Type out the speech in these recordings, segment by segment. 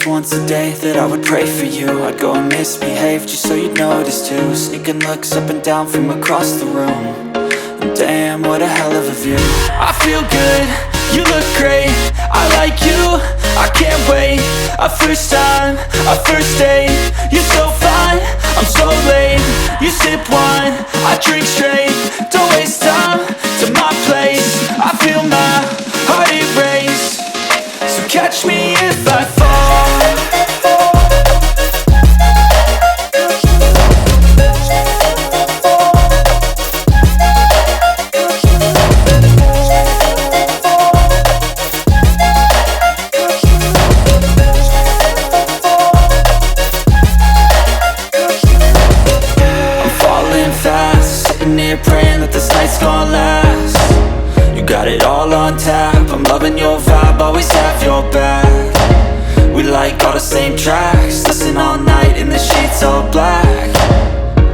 was once a day that I would pray for you. I'd go and misbehave just so you'd notice too. Sneaking looks up and down from across the room. And damn, what a hell of a view. I feel good, you look great, I like you, I can't wait. A first time, a first date, you're so fine, I'm so late. You sip wine, I drink straight, don't waste time to my place. I feel my heart erase, so catch me if I fall. Praying that this night's gonna last. You got it all on tap, I'm loving your vibe, always have your back. We like all the same tracks, listen all night in the sheets all black.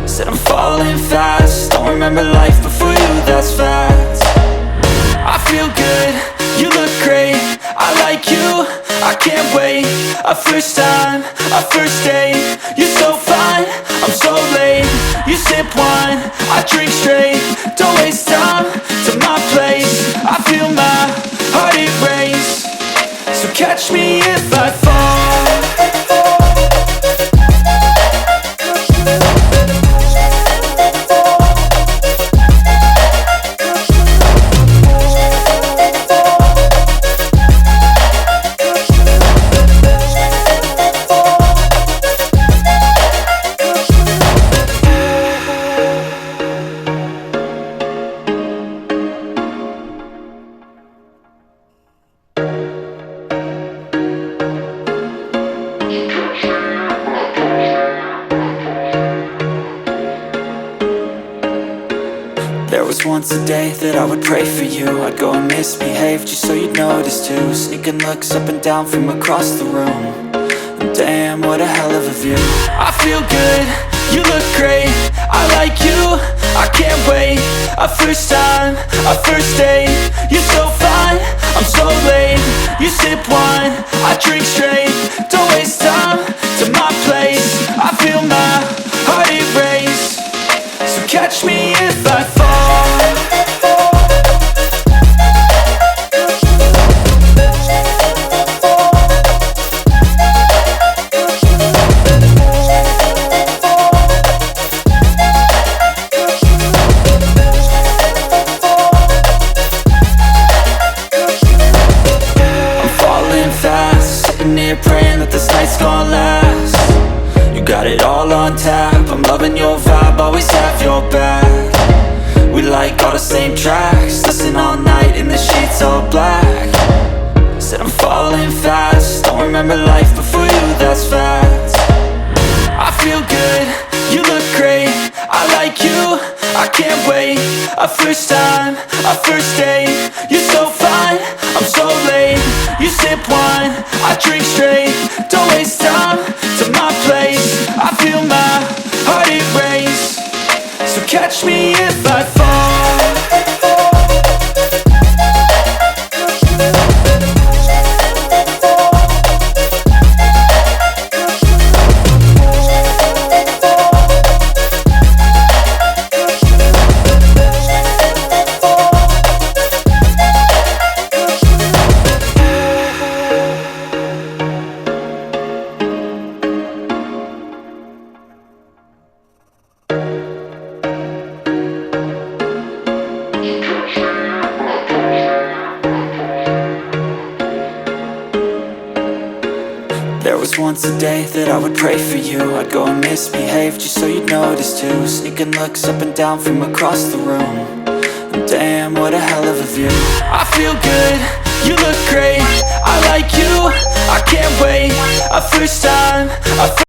Said I'm falling fast, don't remember life before you, that's fact. I feel good, you look great, I like you, I can't wait. A first time, a first date, you're so fine, I'm so late. You sip wine, I drink straight, don't waste time to my place. I feel my heart erase, so catch me if I fall. There was once a day that I would pray for you. I'd go and misbehave just so you'd notice too. Sneaking looks up and down from across the room. And damn, what a hell of a view. I feel good, you look great, I like you, I can't wait. A first time, a first date, you're so fine, I'm so late. You sip wine, I drink straight, don't waste time to my place. I feel my heart erase, so catch me if I fall. Praying that this night's gonna last. You got it all on tap, I'm loving your vibe, always have your back. We like all the same tracks, listen all night in the sheets all black. Said I'm falling fast, don't remember life before you, that's fact. I feel good, you look great, I like you, I can't wait. A first time, a first date, you're so fine, I'm so late. You sip wine, I drink straight, don't waste time to my place. I feel my heart erase, so catch me if I fall. There was once a day that I would pray for you. I'd go and misbehave just so you'd notice too. Sneaking looks up and down from across the room. And damn, what a hell of a view. I feel good, you look great, I like you, I can't wait. A first time,